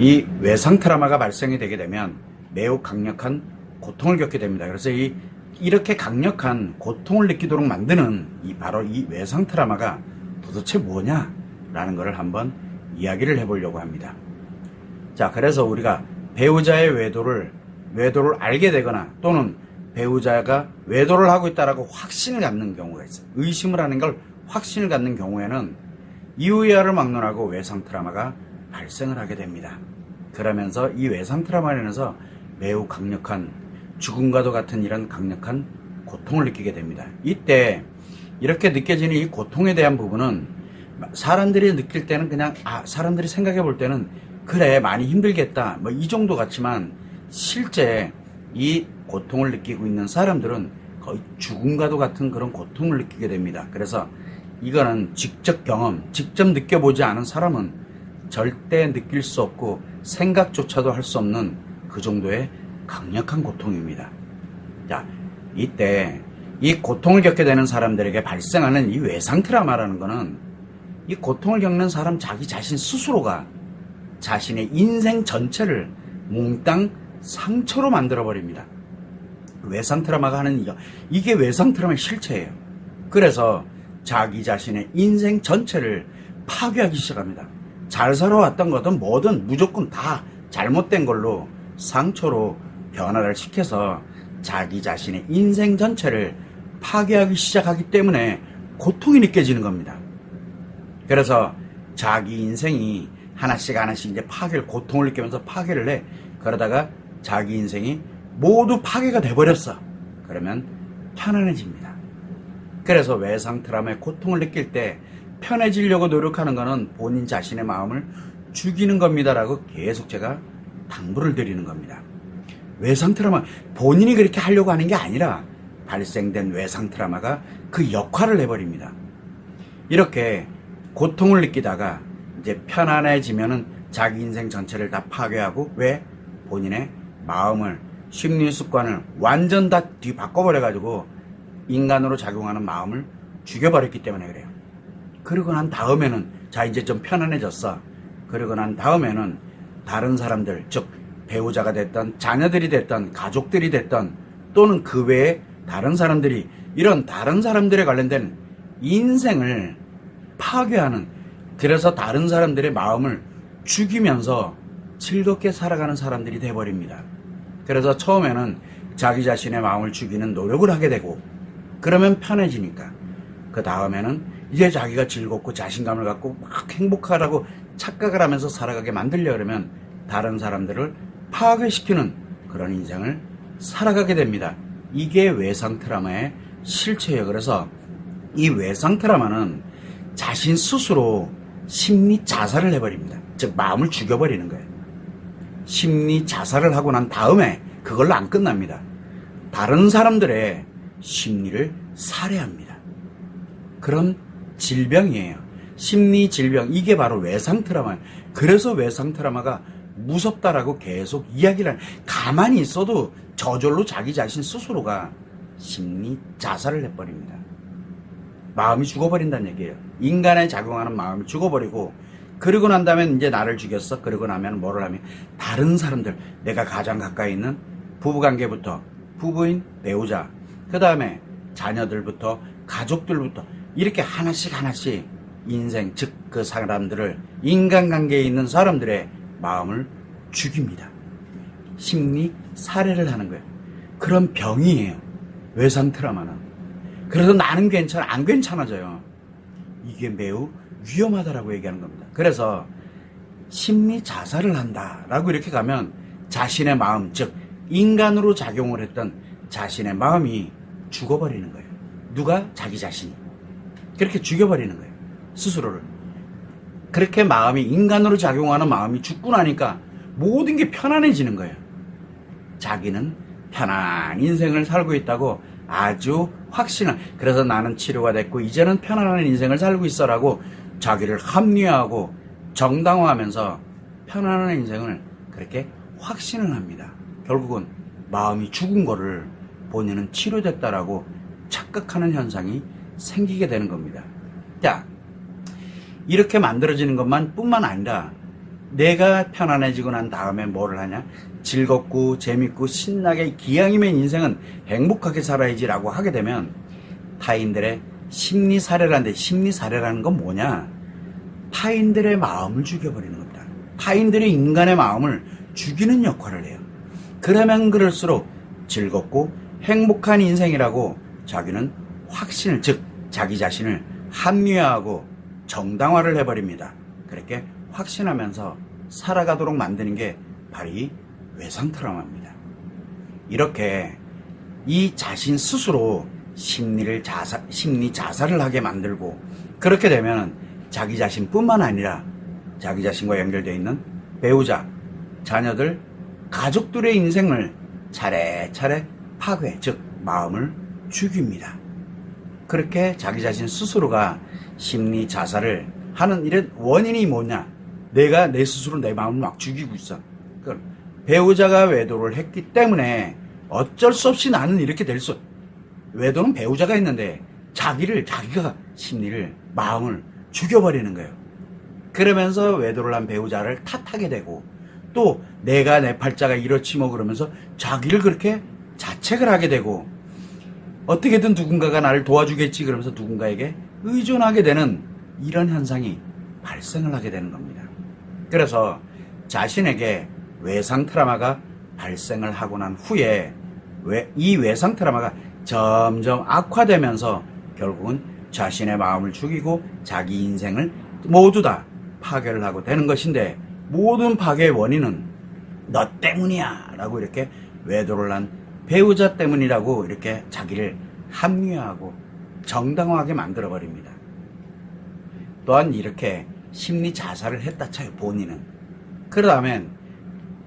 이 외상 트라우마가 발생이 되게 되면 매우 강력한 고통을 겪게 됩니다. 그래서 이렇게 강력한 고통을 느끼도록 만드는 바로 이 외상 트라우마가 도대체 뭐냐라는 것을 한번 이야기를 해보려고 합니다. 자, 그래서 우리가 배우자의 외도를 알게 되거나 또는 배우자가 외도를 하고 있다라고 확신을 갖는 경우가 있어요. 의심을 하는 걸 확신을 갖는 경우에는 이유야를 막론하고 외상 트라우마가 발생을 하게 됩니다. 그러면서 이 외상 트라우마로 인해서 매우 강력한 죽음과도 같은 이런 강력한 고통을 느끼게 됩니다. 이때 이렇게 느껴지는 이 고통에 대한 부분은 사람들이 느낄 때는 그냥 사람들이 생각해 볼 때는 그래 많이 힘들겠다 뭐 이 정도 같지만 실제 이 고통을 느끼고 있는 사람들은 거의 죽음과도 같은 그런 고통을 느끼게 됩니다. 그래서 이거는 직접 느껴보지 않은 사람은 절대 느낄 수 없고 생각조차도 할 수 없는 그 정도의 강력한 고통입니다. 자, 이때 이 고통을 겪게 되는 사람들에게 발생하는 이 외상 트라우마라는 거는 이 고통을 겪는 사람 자기 자신 스스로가 자신의 인생 전체를 몽땅 상처로 만들어버립니다. 외상 트라우마가 하는 이게 외상 트라우마의 실체예요. 그래서 자기 자신의 인생 전체를 파괴하기 시작합니다. 잘 살아왔던 것은 뭐든 무조건 다 잘못된 걸로 상처로 변화를 시켜서 자기 자신의 인생 전체를 파괴하기 시작하기 때문에 고통이 느껴지는 겁니다. 그래서 자기 인생이 하나씩 이제 고통을 느끼면서 파괴를 해. 그러다가 자기 인생이 모두 파괴가 돼버렸어. 그러면 편안해집니다. 그래서 외상 트라우마의 고통을 느낄 때 편해지려고 노력하는 것은 본인 자신의 마음을 죽이는 겁니다라고 계속 제가 당부를 드리는 겁니다. 외상 트라우마 본인이 그렇게 하려고 하는 게 아니라 발생된 외상 트라우마가 그 역할을 해버립니다. 이렇게 고통을 느끼다가 이제 편안해지면은 자기 인생 전체를 다 파괴하고 왜? 본인의 마음을 심리 습관을 완전 다 뒤바꿔버려가지고 인간으로 작용하는 마음을 죽여버렸기 때문에 그래요. 그러고 난 다음에는 자 이제 좀 편안해졌어. 그러고 난 다음에는 다른 사람들 즉 배우자가 됐던 자녀들이 됐던 가족들이 됐던 또는 그 외에 다른 사람들이 이런 다른 사람들에 관련된 인생을 파괴하는 그래서 다른 사람들의 마음을 죽이면서 즐겁게 살아가는 사람들이 돼버립니다. 그래서 처음에는 자기 자신의 마음을 죽이는 노력을 하게 되고 그러면 편해지니까 그 다음에는 이제 자기가 즐겁고 자신감을 갖고 막 행복하라고 착각을 하면서 살아가게 만들려 그러면 다른 사람들을 파괴시키는 그런 인생을 살아가게 됩니다. 이게 외상 트라우마의 실체예요. 그래서 이 외상 트라우마는 자신 스스로 심리 자살을 해버립니다. 즉 마음을 죽여버리는 거예요. 심리 자살을 하고 난 다음에 그걸로 안 끝납니다. 다른 사람들의 심리를 살해합니다. 그런 질병이에요. 심리 질병 이게 바로 외상 트라우마예요. 그래서 외상 트라우마가 무섭다라고 계속 이야기를 가만히 있어도 저절로 자기 자신 스스로가 심리 자살을 해버립니다. 마음이 죽어버린다는 얘기예요. 인간에 작용하는 마음이 죽어버리고 그러고 난 다음에 이제 나를 죽였어. 그러고 나면 뭐를 하면 다른 사람들 내가 가장 가까이 있는 부부관계부터 부부인 배우자 그 다음에 자녀들부터 가족들부터 이렇게 하나씩 인생 즉 그 사람들을 인간관계에 있는 사람들의 마음을 죽입니다. 심리 살해를 하는 거예요. 그런 병이에요. 외상 트라우마는. 그래서 나는 괜찮아 안 괜찮아져요. 이게 매우 위험하다라고 얘기하는 겁니다. 그래서 심리 자살을 한다라고 이렇게 가면 자신의 마음 즉 인간으로 작용을 했던 자신의 마음이 죽어버리는 거예요. 누가? 자기 자신이. 그렇게 죽여버리는 거예요. 스스로를. 그렇게 마음이 인간으로 작용하는 마음이 죽고 나니까 모든 게 편안해지는 거예요. 자기는 편안한 인생을 살고 있다고 아주 확신을 그래서 나는 치료가 됐고 이제는 편안한 인생을 살고 있어라고 자기를 합리화하고 정당화하면서 편안한 인생을 그렇게 확신을 합니다. 결국은 마음이 죽은 거를 본인은 치료됐다라고 착각하는 현상이 생기게 되는 겁니다. 자, 이렇게 만들어지는 것만 뿐만 아니라 내가 편안해지고 난 다음에 뭐를 하냐? 즐겁고 재밌고 신나게 기왕이면 인생은 행복하게 살아야지라고 하게 되면 타인들의 심리사례라는데, 심리사례라는 건 뭐냐? 타인들의 마음을 죽여버리는 겁니다. 타인들의 인간의 마음을 죽이는 역할을 해요. 그러면 그럴수록 즐겁고 행복한 인생이라고 자기는 확신을, 즉 자기 자신을 합리화하고 정당화를 해버립니다. 그렇게 확신하면서 살아가도록 만드는 게 바로 이 외상 트라우마입니다. 이렇게 이 자신 스스로 심리 자살을 하게 만들고, 그렇게 되면 자기 자신뿐만 아니라 자기 자신과 연결되어 있는 배우자, 자녀들, 가족들의 인생을 차례차례 파괴, 즉 마음을 죽입니다. 그렇게 자기 자신 스스로가 심리 자살을 하는 이런 원인이 뭐냐? 내가 내 스스로 내 마음을 막 죽이고 있어. 배우자가 외도를 했기 때문에 어쩔 수 없이 나는 이렇게 될 수. 외도는 배우자가 했는데 자기가 심리를, 마음을 죽여버리는 거예요. 그러면서 외도를 한 배우자를 탓하게 되고, 또 내가 내 팔자가 이렇지 뭐 그러면서 자기를 그렇게 자책을 하게 되고, 어떻게든 누군가가 나를 도와주겠지 그러면서 누군가에게 의존하게 되는 이런 현상이 발생을 하게 되는 겁니다. 그래서 자신에게 외상 트라우마가 발생을 하고 난 후에 이 외상 트라우마가 점점 악화되면서 결국은 자신의 마음을 죽이고 자기 인생을 모두 다 파괴를 하고 되는 것인데, 모든 파괴의 원인은 너 때문이야 라고 이렇게 외도를 한 배우자 때문이라고 이렇게 자기를 합리화하고 정당화하게 만들어버립니다. 또한 이렇게 심리 자살을 했다 쳐요, 본인은. 그러다면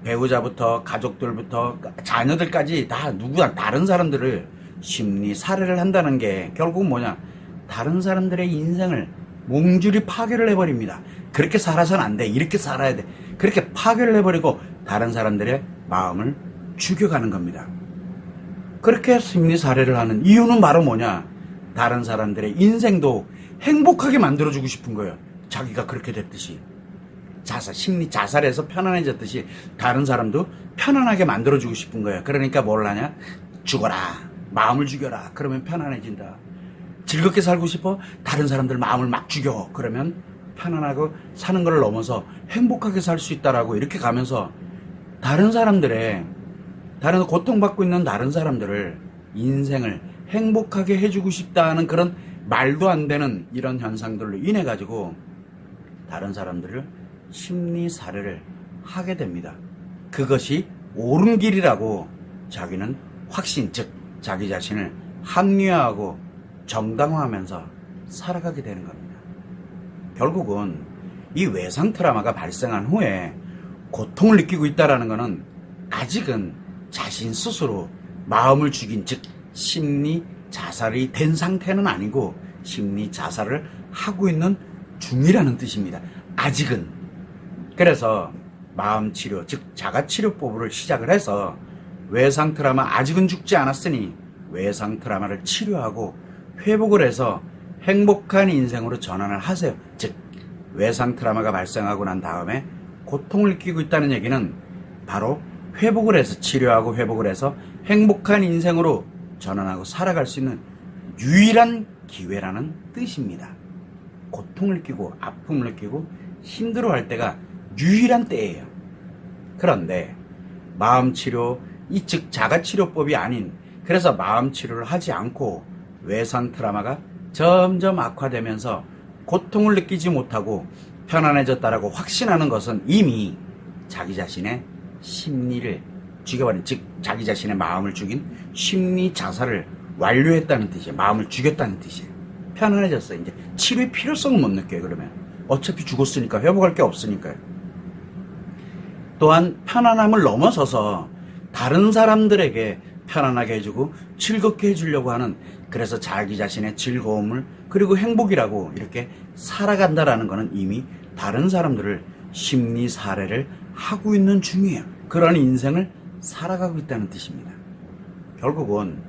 배우자부터 가족들부터 자녀들까지 다 누구나 다른 사람들을 심리 살해를 한다는 게 결국 뭐냐? 다른 사람들의 인생을 몽줄이 파괴를 해버립니다. 그렇게 살아서는 안 돼. 이렇게 살아야 돼. 그렇게 파괴를 해버리고 다른 사람들의 마음을 죽여가는 겁니다. 그렇게 심리 살해를 하는 이유는 바로 뭐냐? 다른 사람들의 인생도 행복하게 만들어주고 싶은 거예요. 자기가 그렇게 됐듯이. 심리 자살해서 편안해졌듯이 다른 사람도 편안하게 만들어주고 싶은 거예요. 그러니까 뭘 하냐? 죽어라. 마음을 죽여라. 그러면 편안해진다. 즐겁게 살고 싶어? 다른 사람들 마음을 막 죽여. 그러면 편안하고 사는 걸 넘어서 행복하게 살 수 있다라고 이렇게 가면서 다른 고통받고 있는 다른 사람들을 인생을 행복하게 해주고 싶다는 그런 말도 안 되는 이런 현상들로 인해 가지고 다른 사람들을 심리 살해를 하게 됩니다. 그것이 옳은 길이라고 자기는 확신, 즉 자기 자신을 합리화하고 정당화하면서 살아가게 되는 겁니다. 결국은 이 외상 트라우마가 발생한 후에 고통을 느끼고 있다는 것은 아직은 자신 스스로 마음을 죽인, 즉 심리 자살이 된 상태는 아니고 심리 자살을 하고 있는 중이라는 뜻입니다. 아직은. 그래서 마음치료, 즉 자가치료법을 시작을 해서 외상 트라우마, 아직은 죽지 않았으니 외상 트라우마를 치료하고 회복을 해서 행복한 인생으로 전환을 하세요. 즉 외상 트라우마가 발생하고 난 다음에 고통을 느끼고 있다는 얘기는 바로 회복을 해서, 치료하고 회복을 해서 행복한 인생으로 전환하고 살아갈 수 있는 유일한 기회라는 뜻입니다. 고통을 느끼고 아픔을 느끼고 힘들어할 때가 유일한 때예요. 그런데 마음치료, 즉 자가치료법이 아닌, 그래서 마음치료를 하지 않고 외상 트라우마가 점점 악화되면서 고통을 느끼지 못하고 편안해졌다라고 확신하는 것은 이미 자기 자신의 심리를 죽여버린, 즉 자기 자신의 마음을 죽인 심리 자살을 완료했다는 뜻이에요. 마음을 죽였다는 뜻이에요. 편안해졌어요. 이제 치료의 필요성을 못 느껴요. 그러면 어차피 죽었으니까, 회복할 게 없으니까요. 또한 편안함을 넘어서서 다른 사람들에게 편안하게 해주고 즐겁게 해주려고 하는, 그래서 자기 자신의 즐거움을 그리고 행복이라고 이렇게 살아간다라는 것은 이미 다른 사람들을 심리 살해를 하고 있는 중이에요. 그런 인생을 살아가고 있다는 뜻입니다. 결국은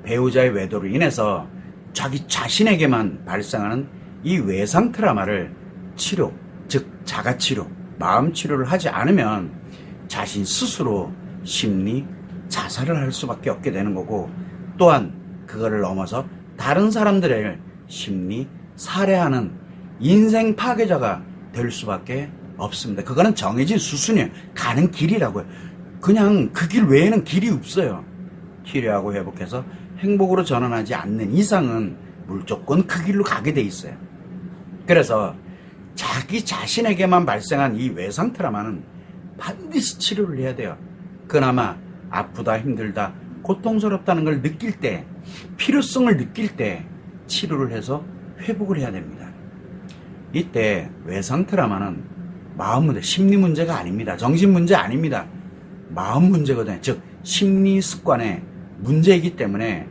배우자의 외도로 인해서 자기 자신에게만 발생하는 이 외상 트라우마를 치료, 즉 자가치료, 마음 치료를 하지 않으면 자신 스스로 심리 자살을 할 수밖에 없게 되는 거고, 또한 그거를 넘어서 다른 사람들을 심리 살해하는 인생 파괴자가 될 수밖에 없습니다. 그거는 정해진 수순이에요. 가는 길이라고요. 그냥 그 길 외에는 길이 없어요. 치료하고 회복해서 행복으로 전환하지 않는 이상은 무조건 그 길로 가게 돼 있어요. 그래서 자기 자신에게만 발생한 이 외상 트라우마는 반드시 치료를 해야 돼요. 그나마 아프다, 힘들다, 고통스럽다는 걸 느낄 때, 필요성을 느낄 때 치료를 해서 회복을 해야 됩니다. 이때 외상 트라우마는 마음 문제, 심리 문제가 아닙니다. 정신 문제 아닙니다. 마음 문제거든요. 즉 심리 습관의 문제이기 때문에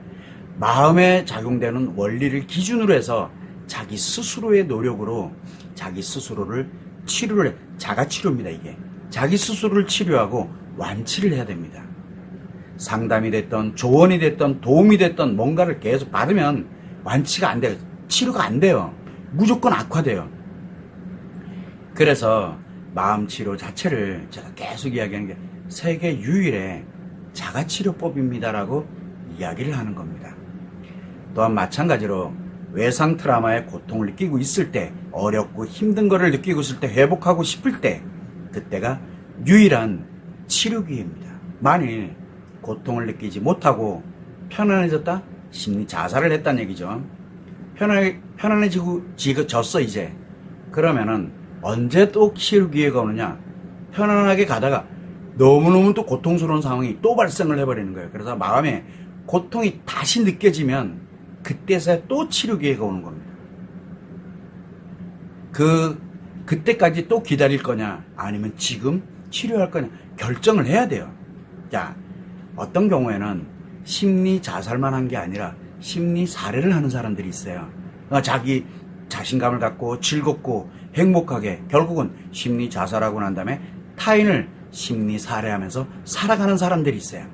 마음에 작용되는 원리를 기준으로 해서 자기 스스로의 노력으로 자기 스스로를 치료를 해. 자가치료입니다. 이게 자기 스스로를 치료하고 완치를 해야 됩니다. 상담이 됐던 조언이 됐던 도움이 됐던 뭔가를 계속 받으면 완치가 안 돼요. 치료가 안 돼요. 무조건 악화돼요. 그래서 마음치료 자체를 제가 계속 이야기하는 게 세계 유일의 자가치료법입니다라고 이야기를 하는 겁니다. 또한 마찬가지로 외상 트라우마의 고통을 느끼고 있을 때, 어렵고 힘든 거를 느끼고 있을 때, 회복하고 싶을 때, 그때가 유일한 치료 기회입니다. 만일 고통을 느끼지 못하고 편안해졌다? 심리 자살을 했다는 얘기죠. 편안해졌어 이제. 그러면은 언제 또 치료 기회가 오느냐? 편안하게 가다가 너무너무 또 고통스러운 상황이 또 발생을 해버리는 거예요. 그래서 마음에 고통이 다시 느껴지면 그때서야 또 치료 기회가 오는 겁니다. 그때까지 또 기다릴 거냐, 아니면 지금 치료할 거냐, 결정을 해야 돼요. 자, 어떤 경우에는 심리 자살만 한 게 아니라 심리 살해를 하는 사람들이 있어요. 그러니까 자기 자신감을 갖고 즐겁고 행복하게 결국은 심리 자살하고 난 다음에 타인을 심리 살해하면서 살아가는 사람들이 있어요.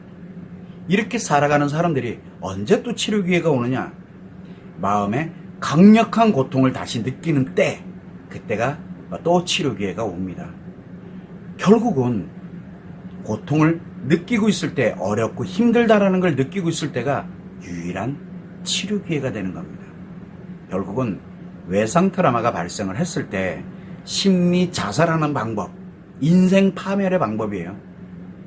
이렇게 살아가는 사람들이 언제 또 치료 기회가 오느냐? 마음에 강력한 고통을 다시 느끼는 때, 그때가 또 치료 기회가 옵니다. 결국은 고통을 느끼고 있을 때, 어렵고 힘들다라는 걸 느끼고 있을 때가 유일한 치료 기회가 되는 겁니다. 결국은 외상 트라우마가 발생을 했을 때 심리 자살하는 방법, 인생 파멸의 방법이에요.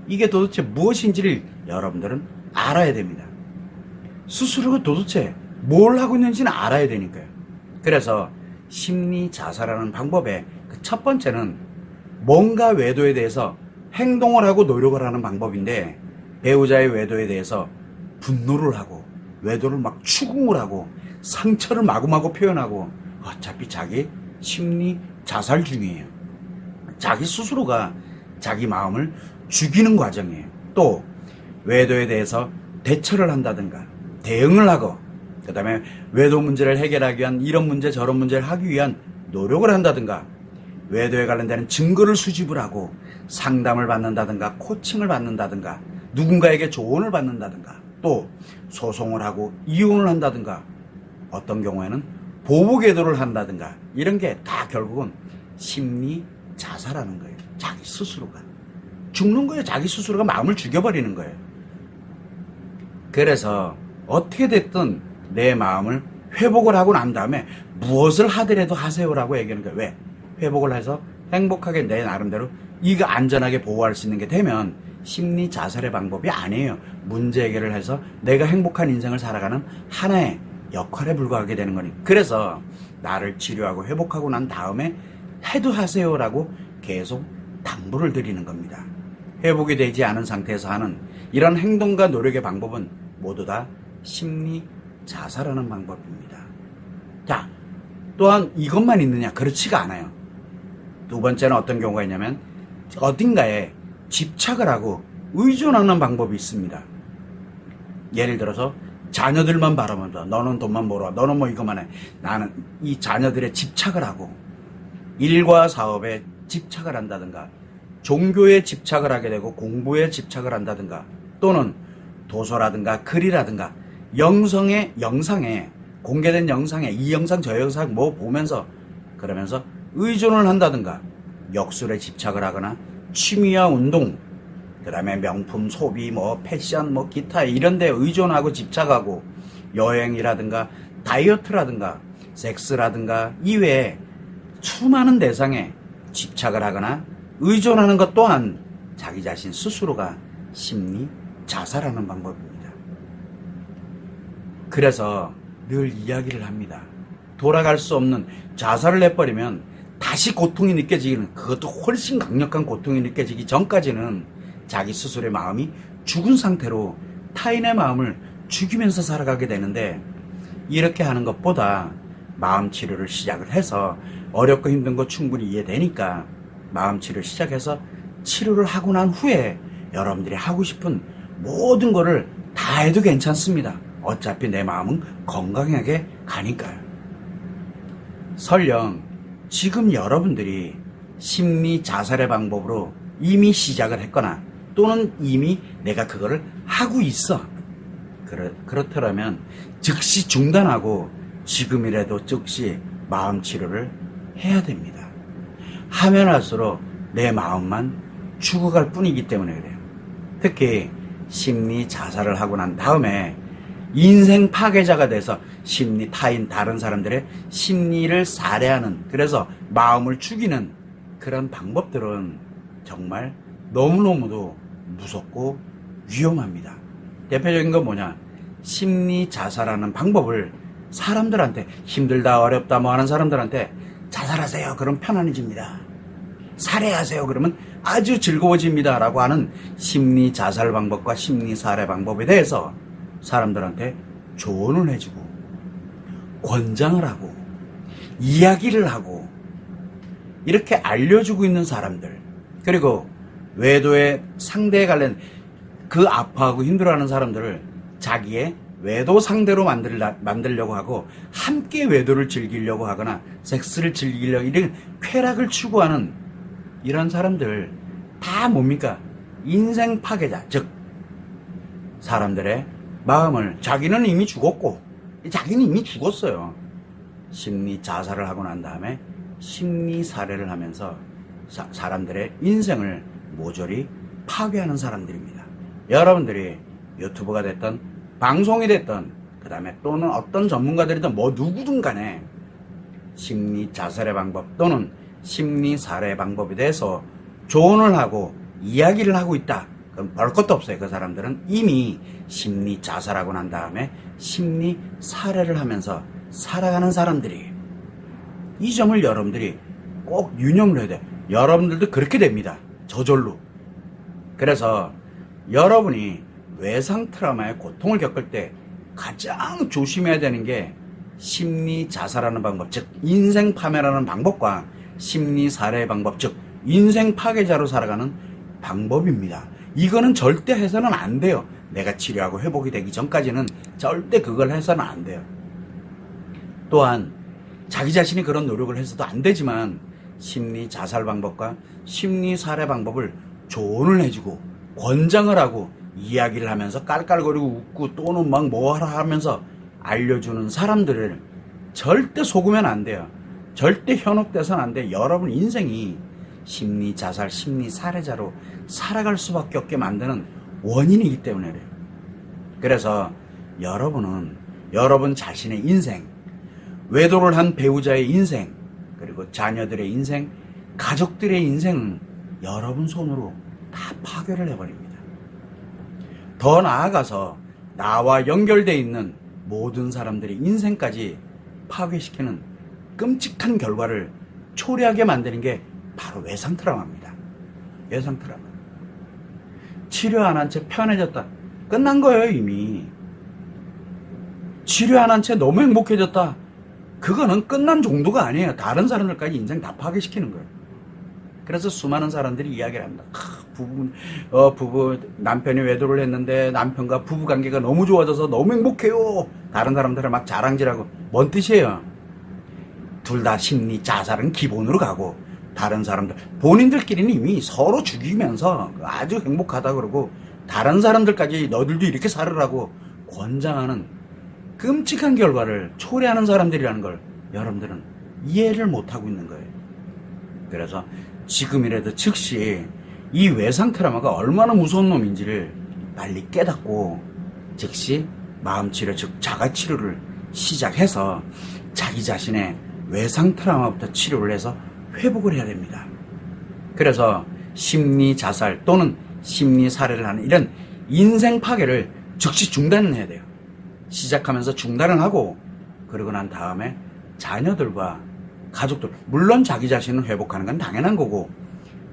이게 도대체 무엇인지를 여러분들은 알아야 됩니다. 스스로가 도대체 뭘 하고 있는지는 알아야 되니까요. 그래서 심리 자살하는 방법의 그 첫 번째는 뭔가 외도에 대해서 행동을 하고 노력을 하는 방법인데, 배우자의 외도에 대해서 분노를 하고 외도를 막 추궁을 하고 상처를 마구마구 표현하고 어차피 자기 심리 자살 중이에요. 자기 스스로가 자기 마음을 죽이는 과정이에요. 또 외도에 대해서 대처를 한다든가 대응을 하고, 그 다음에 외도 문제를 해결하기 위한 이런 문제 저런 문제를 하기 위한 노력을 한다든가, 외도에 관련되는 증거를 수집을 하고 상담을 받는다든가 코칭을 받는다든가 누군가에게 조언을 받는다든가, 또 소송을 하고 이혼을 한다든가, 어떤 경우에는 보복외도를 한다든가, 이런 게 다 결국은 심리 자살하는 거예요. 자기 스스로가 죽는 거예요. 자기 스스로가 마음을 죽여버리는 거예요. 그래서 어떻게 됐든 내 마음을 회복을 하고 난 다음에 무엇을 하더라도 하세요라고 얘기하는 거예요. 왜? 회복을 해서 행복하게 내 나름대로 이거 안전하게 보호할 수 있는 게 되면 심리 자살의 방법이 아니에요. 문제 해결을 해서 내가 행복한 인생을 살아가는 하나의 역할에 불과하게 되는 거니. 그래서 나를 치료하고 회복하고 난 다음에 해도 하세요라고 계속 당부를 드리는 겁니다. 회복이 되지 않은 상태에서 하는 이런 행동과 노력의 방법은 모두 다 심리 자살하는 방법입니다. 자, 또한 이것만 있느냐? 그렇지가 않아요. 두 번째는 어떤 경우가 있냐면 어딘가에 집착을 하고 의존하는 방법이 있습니다. 예를 들어서 자녀들만 바라본다. 너는 돈만 벌어. 너는 뭐 이것만 해. 나는 이 자녀들의 집착을 하고 일과 사업에 집착을 한다든가, 종교에 집착을 하게 되고 공부에 집착을 한다든가, 또는 도서라든가 글이라든가 영상에 공개된 영상에 이 영상 저 영상 뭐 보면서 그러면서 의존을 한다든가, 역술에 집착을 하거나 취미와 운동, 그 다음에 명품 소비, 패션, 기타 이런 데 의존하고 집착하고 여행이라든가 다이어트라든가 섹스라든가 이외에 수많은 대상에 집착을 하거나 의존하는 것 또한 자기 자신 스스로가 심리 자살하는 방법입니다. 그래서 늘 이야기를 합니다. 돌아갈 수 없는 자살을 해버리면 다시 고통이 느껴지기는, 그것도 훨씬 강력한 고통이 느껴지기 전까지는 자기 스스로의 마음이 죽은 상태로 타인의 마음을 죽이면서 살아가게 되는데, 이렇게 하는 것보다 마음 치료를 시작을 해서, 어렵고 힘든 거 충분히 이해되니까 마음 치료 시작해서 치료를 하고 난 후에 여러분들이 하고 싶은 모든 거를 다 해도 괜찮습니다. 어차피 내 마음은 건강하게 가니까요. 설령 지금 여러분들이 심리 자살의 방법으로 이미 시작을 했거나 또는 이미 내가 그거를 하고 있어. 그렇더라면 즉시 중단하고 지금이라도 즉시 마음 치료를 해야 됩니다. 하면 할수록 내 마음만 죽어갈 뿐이기 때문에 그래요. 특히 심리 자살을 하고 난 다음에 인생 파괴자가 돼서 타인 다른 사람들의 심리를 살해하는, 그래서 마음을 죽이는 그런 방법들은 정말 너무너무도 무섭고 위험합니다. 대표적인 건 뭐냐? 심리 자살하는 방법을 사람들한테, 힘들다 어렵다 하는 사람들한테 자살하세요 그럼 편안해집니다, 살해하세요 그러면 아주 즐거워집니다 라고 하는 심리 자살 방법과 심리 살해 방법에 대해서 사람들한테 조언을 해주고 권장을 하고 이야기를 하고 이렇게 알려주고 있는 사람들, 그리고 외도의 상대에 관련 그 아파하고 힘들어하는 사람들을 자기의 외도 상대로 만들려고 하고 함께 외도를 즐기려고 하거나 섹스를 즐기려고 이런 쾌락을 추구하는 이런 사람들 다 뭡니까? 인생 파괴자, 즉 사람들의 마음을, 자기는 이미 죽었고 자기는 이미 죽었어요. 심리 자살을 하고 난 다음에 심리 살해를 하면서 사람들의 인생을 모조리 파괴하는 사람들입니다. 여러분들이 유튜브가 됐던 방송이 됐던 그 다음에 또는 어떤 전문가들이든 누구든 간에 심리 자살의 방법 또는 심리 살해의 방법에 대해서 조언을 하고 이야기를 하고 있다, 그럼 별 것도 없어요. 그 사람들은 이미 심리 자살하고 난 다음에 심리 살해를 하면서 살아가는 사람들이, 이 점을 여러분들이 꼭 유념을 해야 돼요. 여러분들도 그렇게 됩니다, 저절로. 그래서 여러분이 외상 트라우마의 고통을 겪을 때 가장 조심해야 되는 게 심리 자살하는 방법, 즉 인생 파멸하는 방법과 심리 살해의 방법, 즉 인생 파괴자로 살아가는 방법입니다. 이거는 절대 해서는 안 돼요. 내가 치료하고 회복이 되기 전까지는 절대 그걸 해서는 안 돼요. 또한 자기 자신이 그런 노력을 해서도 안 되지만 심리 자살 방법과 심리 살해 방법을 조언을 해주고 권장을 하고 이야기를 하면서 깔깔거리고 웃고 또는 막 뭐하라 하면서 알려주는 사람들을 절대 속으면 안 돼요. 절대 현혹돼서는 안 돼요. 여러분 인생이 심리 자살, 심리 살해자로 살아갈 수밖에 없게 만드는 원인이기 때문에 그래요. 그래서 여러분은 여러분 자신의 인생, 외도를 한 배우자의 인생, 그리고 자녀들의 인생, 가족들의 인생은 여러분 손으로 다 파괴를 해버립니다. 더 나아가서 나와 연결되어 있는 모든 사람들의 인생까지 파괴시키는 끔찍한 결과를 초래하게 만드는 게 바로 외상 트라우마입니다. 외상 트라우마. 치료 안 한 채 편해졌다. 끝난 거예요, 이미. 치료 안 한 채 너무 행복해졌다. 그거는 끝난 정도가 아니에요. 다른 사람들까지 인생 다 파괴시키는 거예요. 그래서 수많은 사람들이 이야기를 합니다. 부부, 남편이 외도를 했는데 남편과 부부 관계가 너무 좋아져서 너무 행복해요. 다른 사람들은 막 자랑질하고. 뭔 뜻이에요? 둘 다 심리 자살은 기본으로 가고, 다른 사람들, 본인들끼리는 이미 서로 죽이면서 아주 행복하다 그러고, 다른 사람들까지 너들도 이렇게 살으라고 권장하는 끔찍한 결과를 초래하는 사람들이라는 걸 여러분들은 이해를 못하고 있는 거예요. 그래서 지금이라도 즉시 이 외상 트라우마가 얼마나 무서운 놈인지를 빨리 깨닫고 즉시 마음치료 즉 자가치료를 시작해서 자기 자신의 외상 트라우마부터 치료를 해서 회복을 해야 됩니다. 그래서 심리 자살 또는 심리 살해를 하는 이런 인생 파괴를 즉시 중단을 해야 돼요. 시작하면서 중단을 하고 그러고 난 다음에 자녀들과 가족들, 물론 자기 자신을 회복하는 건 당연한 거고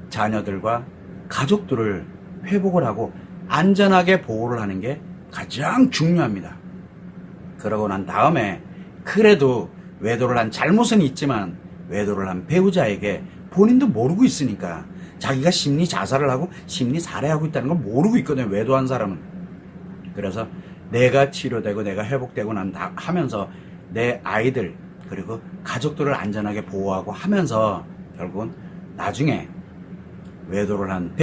자녀들과 가족들을 회복을 하고 안전하게 보호를 하는 게 가장 중요합니다. 그러고 난 다음에 그래도 외도를 한 잘못은 있지만 외도를 한 배우자에게 본인도 모르고 있으니까 자기가 심리 자살을 하고 심리 살해하고 있다는 걸 모르고 있거든요. 외도한 사람은. 그래서 내가 치료되고 내가 회복되고 난 다 하면서 내 아이들 그리고 가족들을 안전하게 보호하고 하면서 결국은 나중에 외도를 한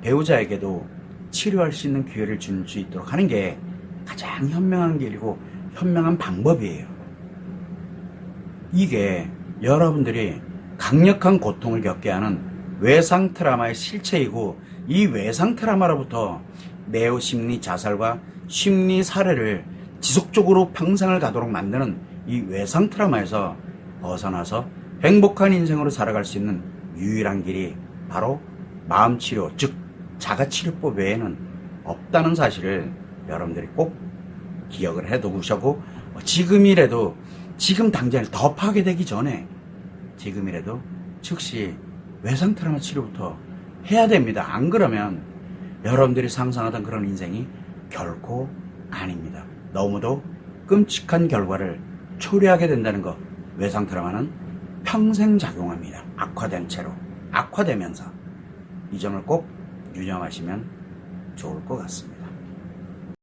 배우자에게도 치료할 수 있는 기회를 줄 수 있도록 하는 게 가장 현명한 길이고 현명한 방법이에요. 이게 여러분들이 강력한 고통을 겪게 하는 외상 트라우마의 실체이고 이 외상 트라우마로부터 매우 심리 자살과 심리 살해를 지속적으로 평생을 가도록 만드는 이 외상 트라우마에서 벗어나서 행복한 인생으로 살아갈 수 있는 유일한 길이 바로 마음치료 즉 자가치료법 외에는 없다는 사실을 여러분들이 꼭 기억을 해두시고 지금이라도 지금 당장 더 파괴되기 전에 지금이라도 즉시 외상 트라우마 치료부터 해야 됩니다. 안 그러면 여러분들이 상상하던 그런 인생이 결코 아닙니다. 너무도 끔찍한 결과를 초래하게 된다는 것. 외상 트라우마는 평생 작용합니다. 악화된 채로 악화되면서 이 점을 꼭 유념하시면 좋을 것 같습니다.